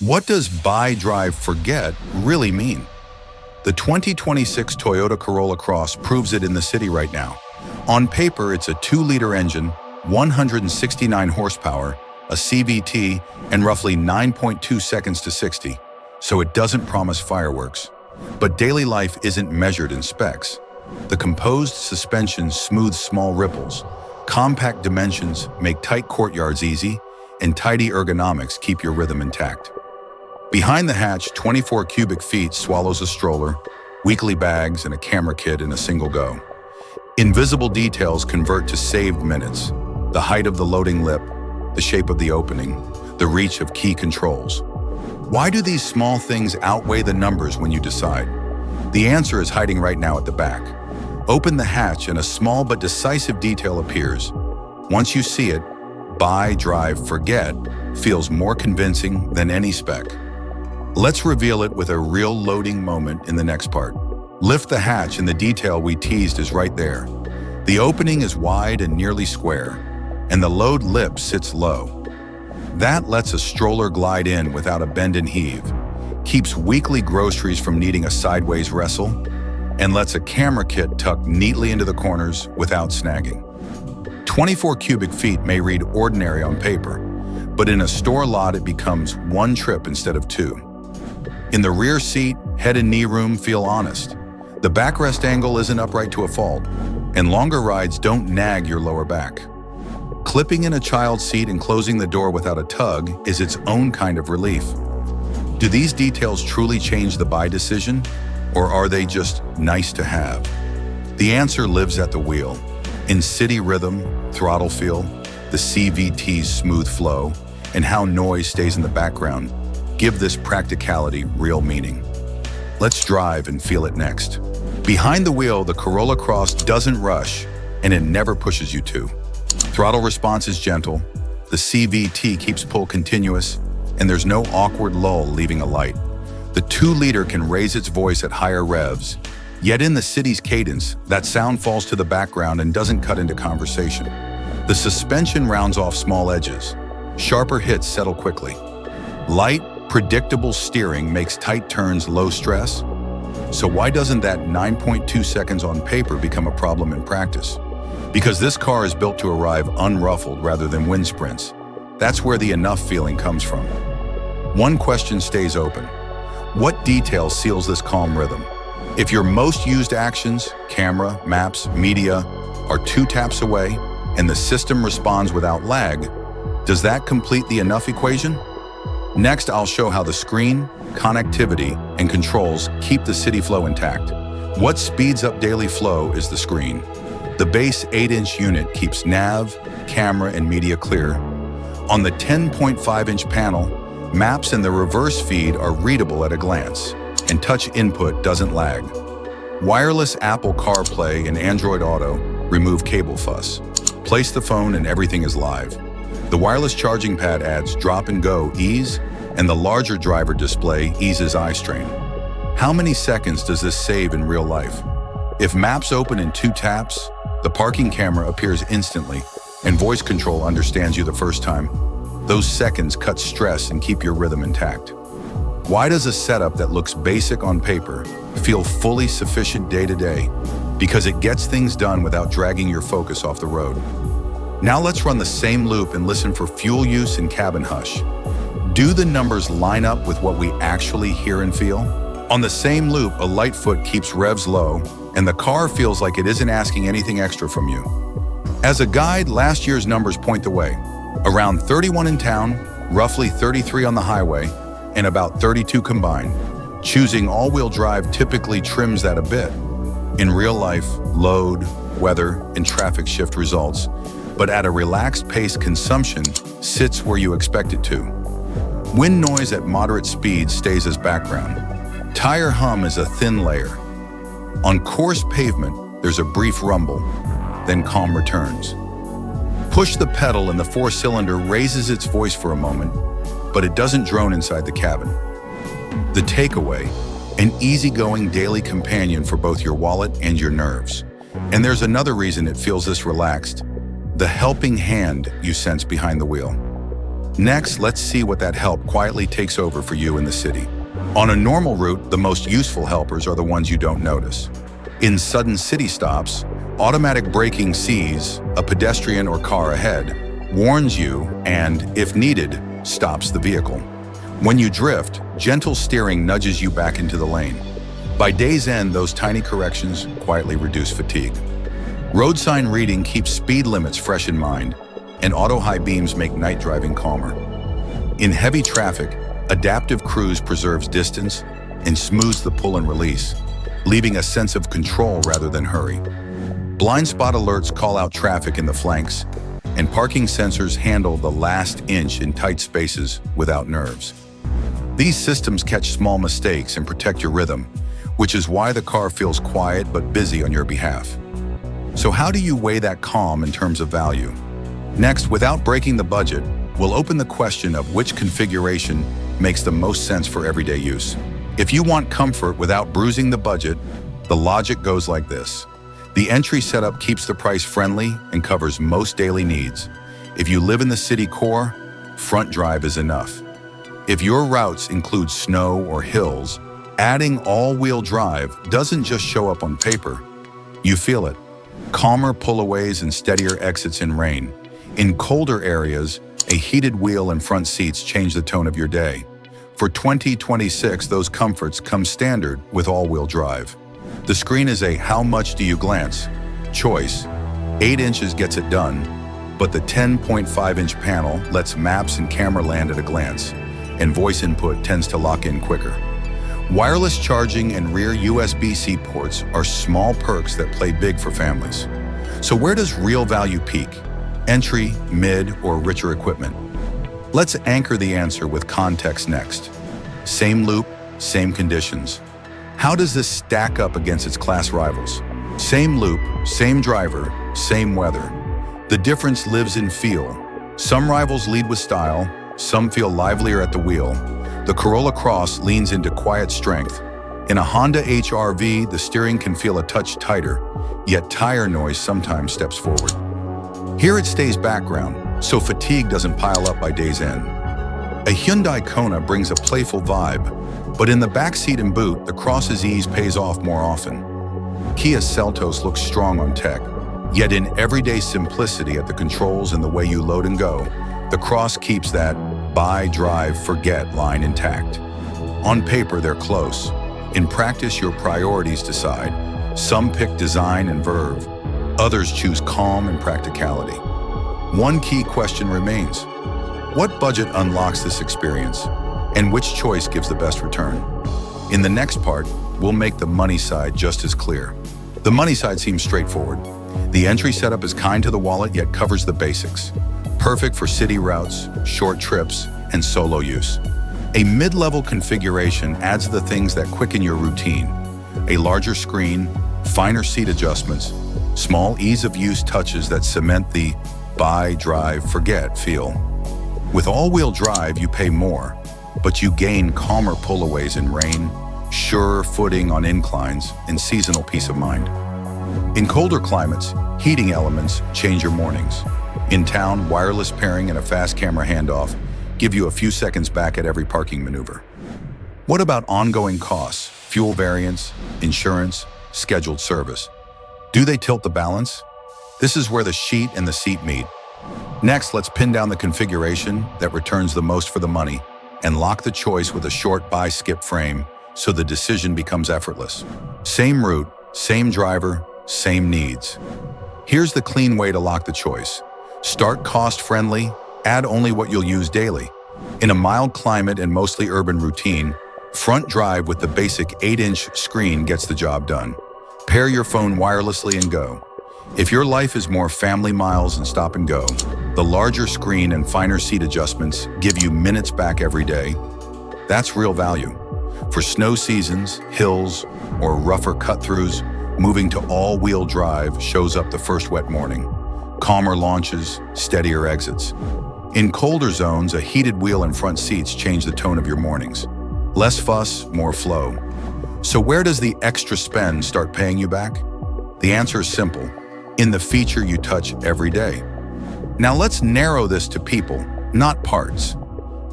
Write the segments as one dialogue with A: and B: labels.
A: What does buy, drive, forget really mean? The 2026 Toyota Corolla Cross proves it in the city right now. On paper, it's a 2-liter engine, 169 horsepower, a CVT, and roughly 9.2 seconds to 60, so it doesn't promise fireworks. But daily life isn't measured in specs. The composed suspension smooths small ripples, compact dimensions make tight courtyards easy, and tidy ergonomics keep your rhythm intact. Behind the hatch, 24 cubic feet swallows a stroller, weekly bags, and a camera kit in a single go. Invisible details convert to saved minutes: the height of the loading lip, the shape of the opening, the reach of key controls. Why do these small things outweigh the numbers when you decide? The answer is hiding right now at the back. Open the hatch and a small but decisive detail appears. Once you see it, buy, drive, forget feels more convincing than any spec. Let's reveal it with a real loading moment in the next part. Lift the hatch and the detail we teased is right there. The opening is wide and nearly square, and the load lip sits low. That lets a stroller glide in without a bend and heave, keeps weekly groceries from needing a sideways wrestle, and lets a camera kit tuck neatly into the corners without snagging. 24 cubic feet may read ordinary on paper, but in a store lot it becomes one trip instead of two. In the rear seat, head and knee room feel honest. The backrest angle isn't upright to a fault, and longer rides don't nag your lower back. Clipping in a child's seat and closing the door without a tug is its own kind of relief. Do these details truly change the buy decision, or are they just nice to have? The answer lives at the wheel. In city rhythm, throttle feel, the CVT's smooth flow, and how noise stays in the background give this practicality real meaning. Let's drive and feel it next. Behind the wheel, the Corolla Cross doesn't rush, and it never pushes you to. Throttle response is gentle, the CVT keeps pull continuous, and there's no awkward lull leaving a light. The 2-liter can raise its voice at higher revs, yet in the city's cadence, that sound falls to the background and doesn't cut into conversation. The suspension rounds off small edges. Sharper hits settle quickly. Light, predictable steering makes tight turns low stress. So why doesn't that 9.2 seconds on paper become a problem in practice? Because this car is built to arrive unruffled rather than wind sprints. That's where the enough feeling comes from. One question stays open. What detail seals this calm rhythm? If your most used actions, camera, maps, media, are 2 taps away and the system responds without lag, does that complete the enough equation? Next, I'll show how the screen, connectivity, and controls keep the city flow intact. What speeds up daily flow is the screen. The base 8-inch unit keeps nav, camera, and media clear. On the 10.5-inch panel, maps and the reverse feed are readable at a glance, and touch input doesn't lag. Wireless Apple CarPlay and Android Auto remove cable fuss. Place the phone and everything is live. The wireless charging pad adds drop-and-go ease, and the larger driver display eases eye strain. How many seconds does this save in real life? If maps open in 2 taps, the parking camera appears instantly, and voice control understands you the first time. Those seconds cut stress and keep your rhythm intact. Why does a setup that looks basic on paper feel fully sufficient day to day? Because it gets things done without dragging your focus off the road. Now let's run the same loop and listen for fuel use and cabin hush. Do the numbers line up with what we actually hear and feel? On the same loop, a light foot keeps revs low, and the car feels like it isn't asking anything extra from you. As a guide, last year's numbers point the way. Around 31 in town, roughly 33 on the highway, and about 32 combined. Choosing all-wheel drive typically trims that a bit. In real life, load, weather, and traffic shift results, but at a relaxed pace, consumption sits where you expect it to. Wind noise at moderate speed stays as background. Tire hum is a thin layer. On coarse pavement, there's a brief rumble, then calm returns. Push the pedal and the 4-cylinder raises its voice for a moment, but it doesn't drone inside the cabin. The takeaway, an easygoing daily companion for both your wallet and your nerves. And there's another reason it feels this relaxed: the helping hand you sense behind the wheel. Next, let's see what that help quietly takes over for you in the city. On a normal route, the most useful helpers are the ones you don't notice. In sudden city stops, automatic braking sees a pedestrian or car ahead, warns you, and, if needed, stops the vehicle. When you drift, gentle steering nudges you back into the lane. By day's end, those tiny corrections quietly reduce fatigue. Road sign reading keeps speed limits fresh in mind, and auto high beams make night driving calmer. In heavy traffic, adaptive cruise preserves distance and smooths the pull and release, leaving a sense of control rather than hurry. Blind spot alerts call out traffic in the flanks, and parking sensors handle the last inch in tight spaces without nerves. These systems catch small mistakes and protect your rhythm, which is why the car feels quiet but busy on your behalf. So how do you weigh that calm in terms of value? Next, without breaking the budget, we'll open the question of which configuration makes the most sense for everyday use. If you want comfort without bruising the budget, the logic goes like this. The entry setup keeps the price friendly and covers most daily needs. If you live in the city core, front drive is enough. If your routes include snow or hills, adding all-wheel drive doesn't just show up on paper. You feel it. Calmer pullaways and steadier exits in rain. In colder areas, a heated wheel and front seats change the tone of your day. For 2026, those comforts come standard with all-wheel drive. The screen is a "how much do you glance?" choice. 8 inches gets it done, but the 10.5-inch panel lets maps and camera land at a glance, and voice input tends to lock in quicker. Wireless charging and rear USB-C ports are small perks that play big for families. So where does real value peak? Entry, mid, or richer equipment? Let's anchor the answer with context next. Same loop, same conditions. How does this stack up against its class rivals? Same loop, same driver, same weather. The difference lives in feel. Some rivals lead with style, some feel livelier at the wheel. The Corolla Cross leans into quiet strength. In a Honda HR-V, the steering can feel a touch tighter, yet tire noise sometimes steps forward. Here it stays background, so fatigue doesn't pile up by day's end. A Hyundai Kona brings a playful vibe, but in the backseat and boot, the Cross's ease pays off more often. Kia Seltos looks strong on tech, yet in everyday simplicity at the controls and the way you load and go, the Cross keeps that buy, drive, forget line intact. On paper, they're close. In practice, your priorities decide. Some pick design and verve. Others choose calm and practicality. One key question remains. What budget unlocks this experience? And which choice gives the best return? In the next part, we'll make the money side just as clear. The money side seems straightforward. The entry setup is kind to the wallet yet covers the basics. Perfect for city routes, short trips, and solo use. A mid-level configuration adds the things that quicken your routine. A larger screen, finer seat adjustments, small ease-of-use touches that cement the buy, drive, forget feel. With all-wheel drive, you pay more, but you gain calmer pullaways in rain, surer footing on inclines, and seasonal peace of mind. In colder climates, heating elements change your mornings. In town, wireless pairing and a fast camera handoff give you a few seconds back at every parking maneuver. What about ongoing costs, fuel variance, insurance, scheduled service? Do they tilt the balance? This is where the sheet and the seat meet. Next, let's pin down the configuration that returns the most for the money and lock the choice with a short buy-skip frame so the decision becomes effortless. Same route, same driver, same needs. Here's the clean way to lock the choice. Start cost-friendly, add only what you'll use daily. In a mild climate and mostly urban routine, front drive with the basic 8-inch screen gets the job done. Pair your phone wirelessly and go. If your life is more family miles and stop and go, the larger screen and finer seat adjustments give you minutes back every day. That's real value. For snow seasons, hills, or rougher cut-throughs, moving to all-wheel drive shows up the first wet morning. Calmer launches, steadier exits. In colder zones, a heated wheel and front seats change the tone of your mornings. Less fuss, more flow. So where does the extra spend start paying you back? The answer is simple. In the feature you touch every day. Now let's narrow this to people, not parts.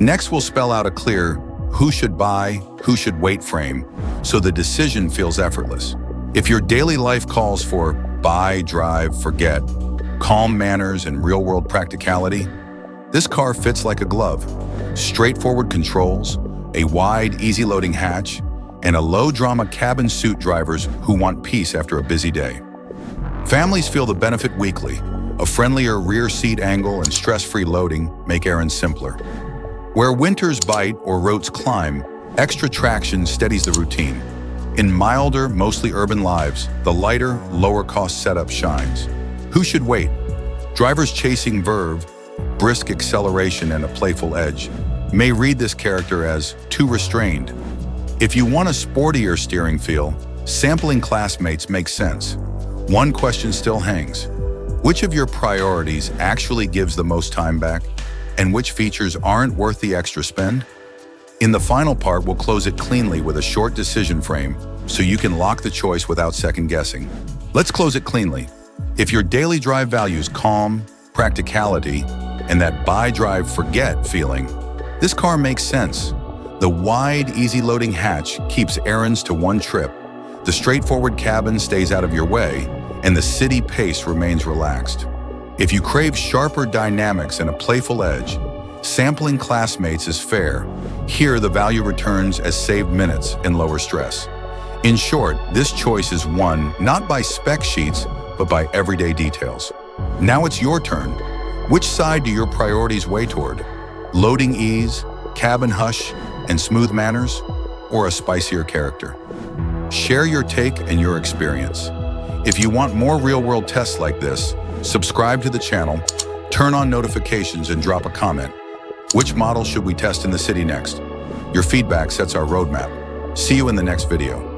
A: Next, we'll spell out a clear who should buy, who should wait frame, so the decision feels effortless. If your daily life calls for buy, drive, forget, calm manners and real-world practicality, this car fits like a glove. Straightforward controls, a wide, easy-loading hatch, and a low-drama cabin suit drivers who want peace after a busy day. Families feel the benefit weekly. A friendlier rear seat angle and stress-free loading make errands simpler. Where winters bite or roads climb, extra traction steadies the routine. In milder, mostly urban lives, the lighter, lower-cost setup shines. Who should wait? Drivers chasing verve, brisk acceleration, and a playful edge may read this character as too restrained. If you want a sportier steering feel, sampling classmates makes sense. One question still hangs. Which of your priorities actually gives the most time back, and which features aren't worth the extra spend? In the final part, we'll close it cleanly with a short decision frame so you can lock the choice without second guessing. Let's close it cleanly. If your daily drive values calm, practicality, and that buy, drive, forget feeling, this car makes sense. The wide, easy-loading hatch keeps errands to one trip. The straightforward cabin stays out of your way, and the city pace remains relaxed. If you crave sharper dynamics and a playful edge, sampling classmates is fair. Here, the value returns as saved minutes and lower stress. In short, this choice is won not by spec sheets, but by everyday details. Now it's your turn. Which side do your priorities weigh toward? Loading ease, cabin hush, and smooth manners, or a spicier character? Share your take and your experience. If you want more real-world tests like this, subscribe to the channel, turn on notifications, and drop a comment. Which model should we test in the city next? Your feedback sets our roadmap. See you in the next video.